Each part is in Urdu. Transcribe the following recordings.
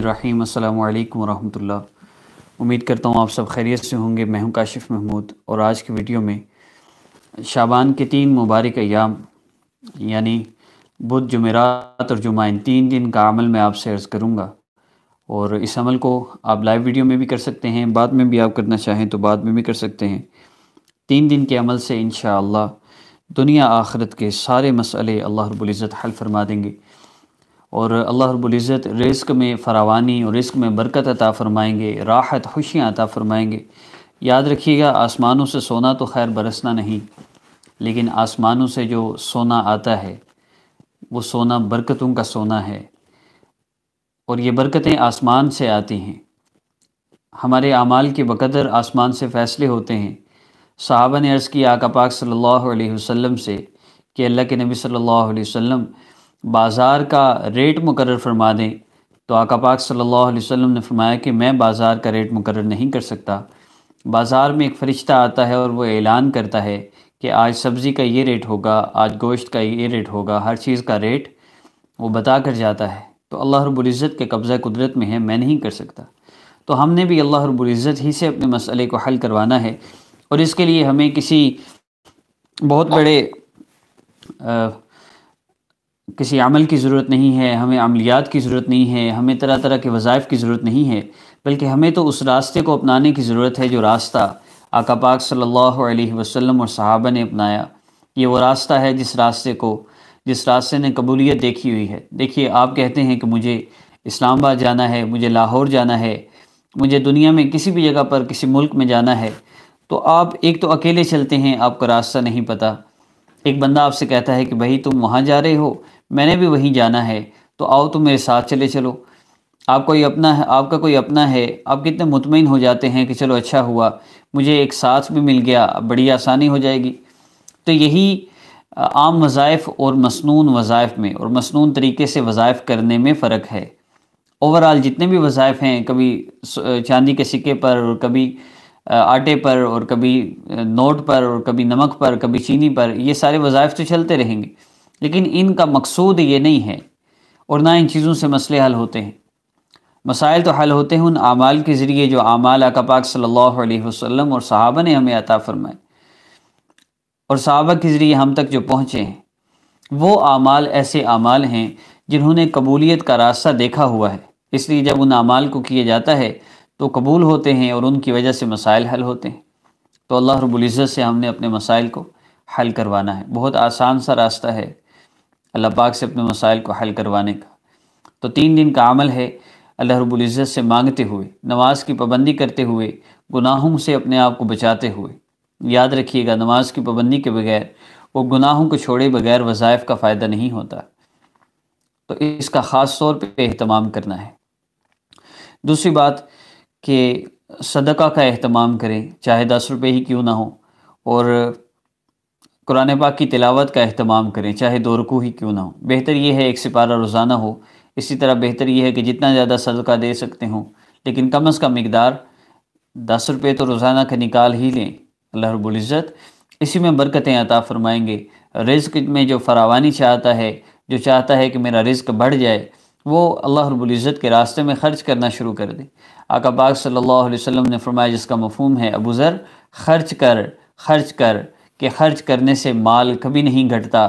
الرحیم السلام علیکم ورحمۃ اللہ۔ امید کرتا ہوں آپ سب خیریت سے ہوں گے۔ میں ہوں کاشف محمود، اور آج کی ویڈیو میں شعبان کے 3 مبارک ایام یعنی بدھ، جمعرات اور جمعہ، ان 3 دن کا عمل میں آپ سے عرض کروں گا، اور اس عمل کو آپ لائیو ویڈیو میں بھی کر سکتے ہیں، بعد میں بھی آپ کرنا چاہیں تو بعد میں بھی کر سکتے ہیں۔ 3 دن کے عمل سے انشاءاللہ دنیا آخرت کے سارے مسئلے اللہ رب العزت حل فرما دیں گے، اور اللہ رب العزت رزق میں فراوانی اور رزق میں برکت عطا فرمائیں گے، راحت خوشیاں عطا فرمائیں گے۔ یاد رکھیے گا، آسمانوں سے سونا تو خیر برسنا نہیں، لیکن آسمانوں سے جو سونا آتا ہے وہ سونا برکتوں کا سونا ہے، اور یہ برکتیں آسمان سے آتی ہیں۔ ہمارے اعمال کے بقدر آسمان سے فیصلے ہوتے ہیں۔ صحابہ نے عرض کی آقا پاک صلی اللہ علیہ وسلم سے کہ اللہ کے نبی صلی اللہ علیہ وسلم بازار کا ریٹ مقرر فرما دیں، تو آقا پاک صلی اللہ علیہ وسلم نے فرمایا کہ میں بازار کا ریٹ مقرر نہیں کر سکتا۔ بازار میں ایک فرشتہ آتا ہے اور وہ اعلان کرتا ہے کہ آج سبزی کا یہ ریٹ ہوگا، آج گوشت کا یہ ریٹ ہوگا، ہر چیز کا ریٹ وہ بتا کر جاتا ہے۔ تو اللہ رب العزت کے قبضہ قدرت میں ہے، میں نہیں کر سکتا۔ تو ہم نے بھی اللہ رب العزت ہی سے اپنے مسئلے کو حل کروانا ہے، اور اس کے لیے ہمیں کسی بہت بڑے کسی عمل کی ضرورت نہیں ہے، ہمیں عملیات کی ضرورت نہیں ہے، ہمیں طرح طرح کے وظائف کی ضرورت نہیں ہے، بلکہ ہمیں تو اس راستے کو اپنانے کی ضرورت ہے جو راستہ آقا پاک صلی اللہ علیہ وسلم اور صحابہ نے اپنایا۔ یہ وہ راستہ ہے جس راستے نے قبولیت دیکھی ہوئی ہے۔ دیکھیے، آپ کہتے ہیں کہ مجھے اسلام آباد جانا ہے، مجھے لاہور جانا ہے، مجھے دنیا میں کسی بھی جگہ پر کسی ملک میں جانا ہے، تو آپ ایک تو اکیلے چلتے ہیں، آپ کو راستہ نہیں پتہ۔ ایک بندہ آپ سے کہتا ہے کہ بھائی تم وہاں جا رہے ہو، میں نے بھی وہیں جانا ہے، تو آؤ تم میرے ساتھ چلے چلو۔ آپ کا کوئی اپنا ہے، آپ کتنے مطمئن ہو جاتے ہیں کہ چلو اچھا ہوا، مجھے ایک ساتھ بھی مل گیا، بڑی آسانی ہو جائے گی۔ تو یہی عام وظائف اور مسنون وظائف میں اور مسنون طریقے سے وظائف کرنے میں فرق ہے۔ اوورال جتنے بھی وظائف ہیں، کبھی چاندی کے سکے پر، اور کبھی آٹے پر، اور کبھی نوٹ پر، اور کبھی نمک پر، کبھی چینی پر، یہ سارے وظائف تو چلتے رہیں گے، لیکن ان کا مقصود یہ نہیں ہے، اور نہ ان چیزوں سے مسئلے حل ہوتے ہیں۔ مسائل تو حل ہوتے ہیں ان اعمال کے ذریعے جو اعمال آقا پاک صلی اللہ علیہ وسلم اور صحابہ نے ہمیں عطا فرمائے، اور صحابہ کے ذریعے ہم تک جو پہنچے ہیں، وہ اعمال ایسے اعمال ہیں جنہوں نے قبولیت کا راستہ دیکھا ہوا ہے، اس لیے جب ان اعمال کو کیا جاتا ہے تو قبول ہوتے ہیں، اور ان کی وجہ سے مسائل حل ہوتے ہیں۔ تو اللہ رب العزت سے ہم نے اپنے مسائل کو حل کروانا ہے۔ بہت آسان سا راستہ ہے اللہ پاک سے اپنے مسائل کو حل کروانے کا۔ تو 3 دن کا عمل ہے، اللہ رب العزت سے مانگتے ہوئے، نماز کی پابندی کرتے ہوئے، گناہوں سے اپنے آپ کو بچاتے ہوئے۔ یاد رکھیے گا، نماز کی پابندی کے بغیر، وہ گناہوں کو چھوڑے بغیر وظائف کا فائدہ نہیں ہوتا، تو اس کا خاص طور پہ اہتمام کرنا ہے۔ دوسری بات کہ صدقہ کا اہتمام کریں، چاہے 10 روپے ہی کیوں نہ ہو، اور قرآن پاک کی تلاوت کا اہتمام کریں، چاہے 2 رکوع ہی کیوں نہ ہو۔ بہتر یہ ہے 1 سپارہ روزانہ ہو، اسی طرح بہتر یہ ہے کہ جتنا زیادہ صدقہ دے سکتے ہوں، لیکن کم از کم مقدار 10 روپے تو روزانہ کا نکال ہی لیں۔ اللہ رب العزت اسی میں برکتیں عطا فرمائیں گے۔ رزق میں جو فراوانی چاہتا ہے، جو چاہتا ہے کہ میرا رزق بڑھ جائے، وہ اللہ رب العزت کے راستے میں خرچ کرنا شروع کر دے۔ آقا پاک صلی اللہ علیہ وسلم نے فرمایا، جس کا مفہوم ہے ابو ذر، خرچ کر، کہ خرچ کرنے سے مال کبھی نہیں گھٹتا،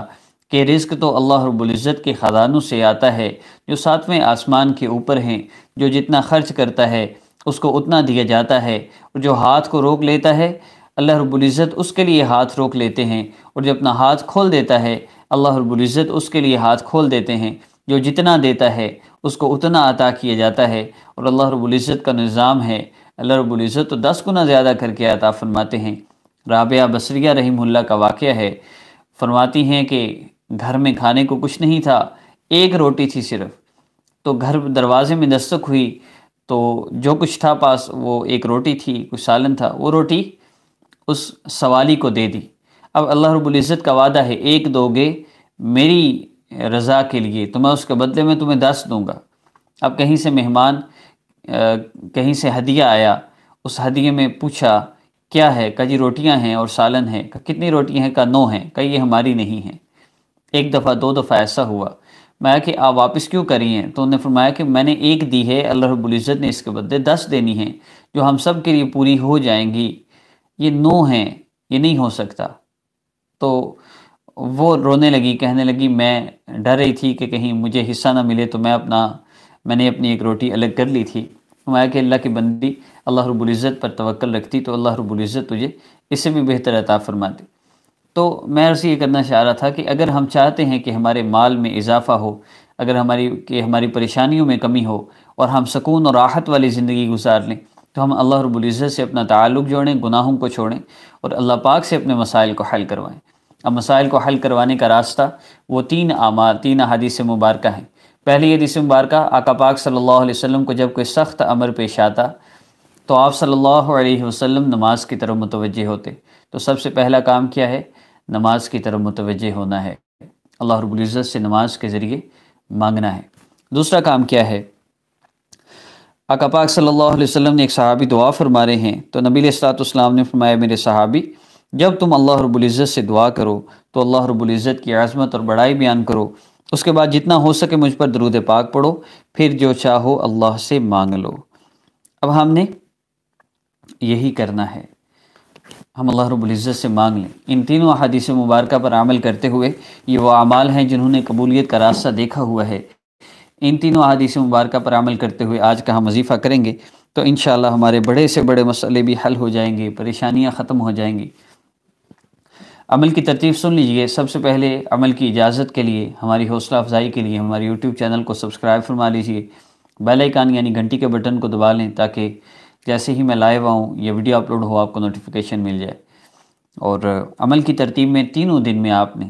کہ رزق تو اللہ رب العزت کے خزانوں سے آتا ہے جو 7ویں آسمان کے اوپر ہیں۔ جو جتنا خرچ کرتا ہے اس کو اتنا دیا جاتا ہے، اور جو ہاتھ کو روک لیتا ہے، اللہ رب العزت اس کے لیے ہاتھ روک لیتے ہیں، اور جو اپنا ہاتھ کھول دیتا ہے، اللہ رب العزت اس کے لیے ہاتھ کھول دیتے ہیں۔ جو جتنا دیتا ہے اس کو اتنا عطا کیا جاتا ہے، اور اللہ رب العزت کا نظام ہے، اللہ رب العزت تو 10 گنا زیادہ کر کے عطا فرماتے ہیں۔ رابعہ بصریہ رحمہ اللہ کا واقعہ ہے، فرماتی ہیں کہ گھر میں کھانے کو کچھ نہیں تھا، 1 روٹی تھی صرف، تو گھر دروازے میں دستک ہوئی، تو جو کچھ تھا پاس وہ 1 روٹی تھی، کچھ سالن تھا، وہ روٹی اس سوالی کو دے دی۔ اب اللہ رب العزت کا وعدہ ہے، 1 دو گے میری رضا کے لیے تو میں اس کے بدلے میں تمہیں 10 دوں گا۔ اب کہیں سے مہمان، کہیں سے ہدیہ آیا، اس ہدیے میں پوچھا کیا ہے؟ کہا جی روٹیاں ہیں اور سالن ہے۔ کہا کتنی روٹیاں ہیں؟ کہا 9 ہیں۔ کہا یہ ہماری نہیں ہیں۔ 1 دفعہ 2 دفعہ ایسا ہوا، میں کہ آپ واپس کیوں کری ہیں؟ تو انہوں نے فرمایا کہ میں نے ایک دی ہے، اللہ رب العزت نے اس کے بدلے 10 دینی ہیں جو ہم سب کے لیے پوری ہو جائیں گی، یہ 9 ہیں، یہ نہیں ہو سکتا۔ تو وہ رونے لگی، کہنے لگی میں ڈر رہی تھی کہ کہیں مجھے حصہ نہ ملے، تو میں نے اپنی ایک روٹی الگ کر لی تھی۔ فرمایا کہ اللہ کی بندی اللہ رب العزت پر توکل رکھتی تو اللہ رب العزت تجھے اس سے بھی بہتر عطا فرماتی۔ تو میں عرض یہ کرنا چاہ رہا تھا کہ اگر ہم چاہتے ہیں کہ ہمارے مال میں اضافہ ہو، اگر ہماری پریشانیوں میں کمی ہو اور ہم سکون اور راحت والی زندگی گزار لیں، تو ہم اللہ رب العزت سے اپنا تعلق جوڑیں، گناہوں کو چھوڑیں اور اللہ پاک سے اپنے مسائل کو حل کروائیں۔ اب مسائل کو حل کروانے کا راستہ وہ 3 احادیث مبارکہ ہیں۔ پہلی حدیث مبارکہ، آقا پاک صلی اللہ علیہ وسلم کو جب کوئی سخت امر پیش آتا تو آپ صلی اللہ علیہ وسلم نماز کی طرف متوجہ ہوتے۔ تو سب سے پہلا کام کیا ہے؟ نماز کی طرف متوجہ ہونا ہے، اللہ رب العزت سے نماز کے ذریعے مانگنا ہے۔ دوسرا کام کیا ہے؟ آقا پاک صلی اللہ علیہ وسلم نے ایک صحابی دعا فرما رہے ہیں، تو نبی علیہ الصلوۃ والسلام نے فرمایا میرے صحابی جب تم اللہ رب العزت سے دعا کرو تو اللہ رب العزت کی عظمت اور بڑائی بیان کرو، اس کے بعد جتنا ہو سکے مجھ پر درود پاک پڑھو، پھر جو چاہو اللہ سے مانگ لو۔ اب ہم نے یہی کرنا ہے، ہم اللہ رب العزت سے مانگ لیں۔ ان تینوں احادیث مبارکہ پر عمل کرتے ہوئے، یہ وہ اعمال ہیں جنہوں نے قبولیت کا راستہ دیکھا ہوا ہے، ان تینوں احادیث مبارکہ پر عمل کرتے ہوئے آج کا ہم وظیفہ کریں گے تو انشاءاللہ ہمارے بڑے سے بڑے مسئلے بھی حل ہو جائیں گے، پریشانیاں ختم ہو جائیں گی۔ عمل کی ترتیب سن لیجئے۔ سب سے پہلے عمل کی اجازت کے لیے، ہماری حوصلہ افزائی کے لیے ہمارے یوٹیوب چینل کو سبسکرائب فرما لیجئے، بیل آئیکن یعنی گھنٹی کے بٹن کو دبا لیں تاکہ جیسے ہی میں لائیو آؤں یا ویڈیو اپلوڈ ہو آپ کو نوٹیفیکیشن مل جائے۔ اور عمل کی ترتیب میں تینوں دن میں آپ نے،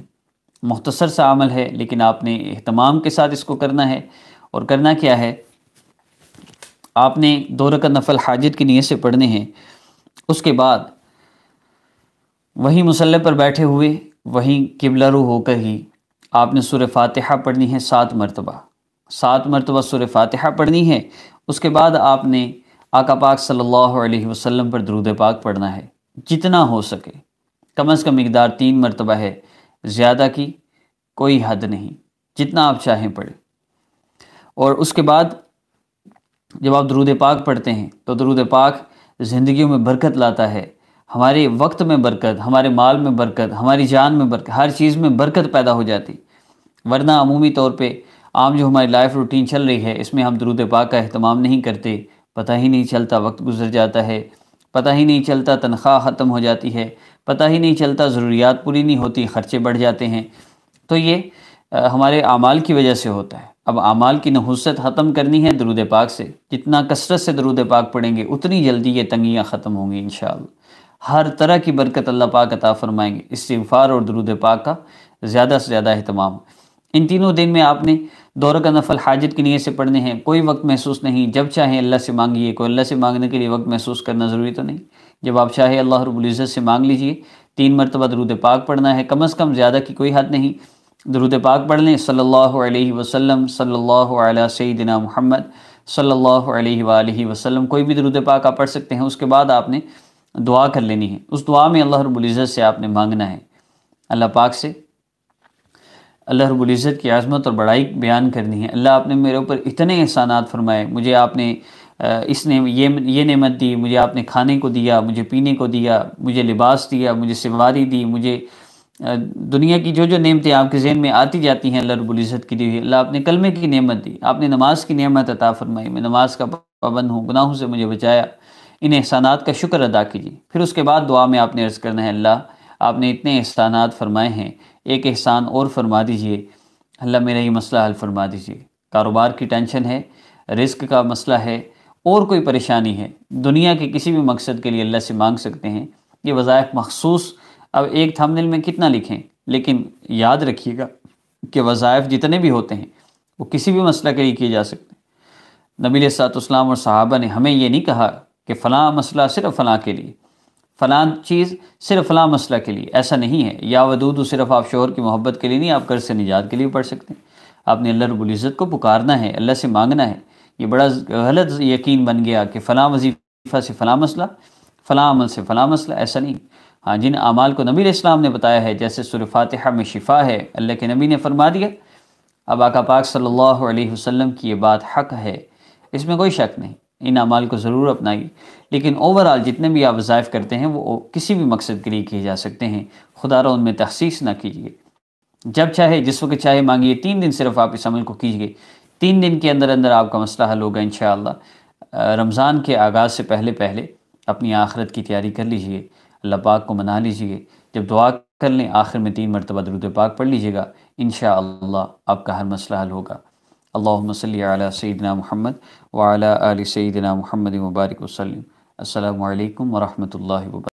مختصر سا عمل ہے لیکن آپ نے اہتمام کے ساتھ اس کو کرنا ہے۔ اور کرنا کیا ہے؟ آپ نے 2 رکعت نفل حاجت کی نیت سے پڑھنے ہیں، اس کے بعد وہیں مصلی پر بیٹھے ہوئے وہیں قبلہ رو ہو کر ہی آپ نے سورہ فاتحہ پڑھنی ہے 7 مرتبہ، 7 مرتبہ سورہ فاتحہ پڑھنی ہے۔ اس کے بعد آپ نے آقا پاک صلی اللہ علیہ وسلم پر درود پاک پڑھنا ہے، جتنا ہو سکے، کم از کم مقدار 3 مرتبہ ہے، زیادہ کی کوئی حد نہیں، جتنا آپ چاہیں پڑھیں۔ اور اس کے بعد جب آپ درود پاک پڑھتے ہیں تو درود پاک زندگیوں میں برکت لاتا ہے، ہمارے وقت میں برکت، ہمارے مال میں برکت، ہماری جان میں برکت، ہر چیز میں برکت پیدا ہو جاتی۔ ورنہ عمومی طور پہ عام جو ہماری لائف روٹین چل رہی ہے اس میں ہم درود پاک کا اہتمام نہیں کرتے، پتہ ہی نہیں چلتا وقت گزر جاتا ہے، پتہ ہی نہیں چلتا تنخواہ ختم ہو جاتی ہے، پتہ ہی نہیں چلتا ضروریات پوری نہیں ہوتی، خرچے بڑھ جاتے ہیں۔ تو یہ ہمارے اعمال کی وجہ سے ہوتا ہے۔ اب اعمال کی نحوست ختم کرنی ہے درود پاک سے، جتنا کثرت سے درود پاک پڑھیں گے اتنی جلدی یہ تنگیاں ختم ہوں گی انشاءاللہ، ہر طرح کی برکت اللہ پاک عطا فرمائیں گے۔ استغفار اور درود پاک کا زیادہ سے زیادہ اہتمام۔ ان تینوں دن میں آپ نے 2 رکعت نفل حاجت کی نیت سے پڑھنے ہیں، کوئی وقت محسوس نہیں، جب چاہیں اللہ سے مانگیے، کوئی اللہ سے مانگنے کے لیے وقت محسوس کرنا ضروری تو نہیں، جب آپ چاہیں اللہ رب العزت سے مانگ لیجئے۔ 3 مرتبہ درود پاک پڑھنا ہے، کم از کم، زیادہ کی کوئی حد نہیں۔ درود پاک پڑھ لیں، صلی اللہ علیہ وسلم، صلی اللہ علی سیدنا محمد، صلی اللہ علیہ وآلہ وسلم، کوئی بھی درود پاک آپ پڑھ سکتے ہیں۔ اس کے بعد آپ نے دعا کر لینی ہے، اس دعا میں اللہ رب العزت سے آپ نے مانگنا ہے، اللہ پاک سے اللہ رب العزت کی عظمت اور بڑائی بیان کرنی ہے۔ اللہ آپ نے میرے اوپر اتنے احسانات فرمائے، مجھے آپ نے یہ نعمت دی، مجھے آپ نے کھانے کو دیا، مجھے پینے کو دیا، مجھے لباس دیا، مجھے سواری دی، مجھے دنیا کی جو نعمتیں آپ کے ذہن میں آتی جاتی ہیں اللہ رب العزت کی دی ہوئی، اللہ آپ نے کلمے کی نعمت دی، آپ نے نماز کی نعمت عطا فرمائی، میں نماز کا پابند ہوں، گناہوں سے مجھے بچایا، ان احسانات کا شکر ادا کیجیے۔ پھر اس کے بعد دعا میں آپ نے عرض کرنا ہے، اللہ آپ نے اتنے احسانات فرمائے ہیں، ایک احسان اور فرما دیجئے، اللہ میرا یہ مسئلہ حل فرما دیجئے، کاروبار کی ٹینشن ہے، رزق کا مسئلہ ہے، اور کوئی پریشانی ہے، دنیا کے کسی بھی مقصد کے لیے اللہ سے مانگ سکتے ہیں۔ یہ وظائف مخصوص، اب ایک تھمبنیل میں کتنا لکھیں، لیکن یاد رکھیے گا کہ وظائف جتنے بھی ہوتے ہیں وہ کسی بھی مسئلہ کے لیے کیے جا سکتے ہیں۔ نبی علیہ الصلوۃ والسلام اور صحابہ نے ہمیں یہ نہیں کہا کہ فلاں مسئلہ صرف فلاں کے لیے، فلاں چیز صرف فلاں مسئلہ کے لیے، ایسا نہیں ہے۔ یا ودود صرف آپ شوہر کی محبت کے لیے نہیں، آپ قرض سے نجات کے لیے پڑھ سکتے ہیں۔ آپ نے اللہ رب العزت کو پکارنا ہے، اللہ سے مانگنا ہے۔ یہ بڑا غلط یقین بن گیا کہ فلاں وظیفہ سے فلاں مسئلہ، فلاں عمل سے فلاں مسئلہ، ایسا نہیں۔ ہاں، جن اعمال کو نبی علیہ السلام نے بتایا ہے، جیسے سورہ فاتحہ میں شفا ہے، اللہ کے نبی نے فرما دیا، اب آقا پاک صلی اللہ علیہ وسلم کی یہ بات حق ہے، اس میں کوئی شک نہیں، ان اعمال کو ضرور اپنائیے، لیکن اوورآل جتنے بھی آپ وظائف کرتے ہیں وہ کسی بھی مقصد کے لیے کیے جا سکتے ہیں، خدا را ان میں تخصیص نہ کیجیے، جب چاہے جس وقت چاہے مانگیے، 3 دن صرف آپ اس عمل کو کیجیے، 3 دن کے اندر اندر آپ کا مسئلہ حل ہوگا انشاءاللہ۔ رمضان کے آغاز سے پہلے پہلے اپنی آخرت کی تیاری کر لیجئے، اللہ پاک کو منا لیجئے، جب دعا کر لیں آخر میں 3 مرتبہ درود پاک پڑھ لیجئے گا، انشاءاللہ آپ کا ہر مسئلہ حل ہوگا۔ اللہم صلی علی سیدنا محمد وعلی آل سیدنا محمد مبارک وسلم۔ السلام علیکم ورحمۃ اللہ وبرکاتہ۔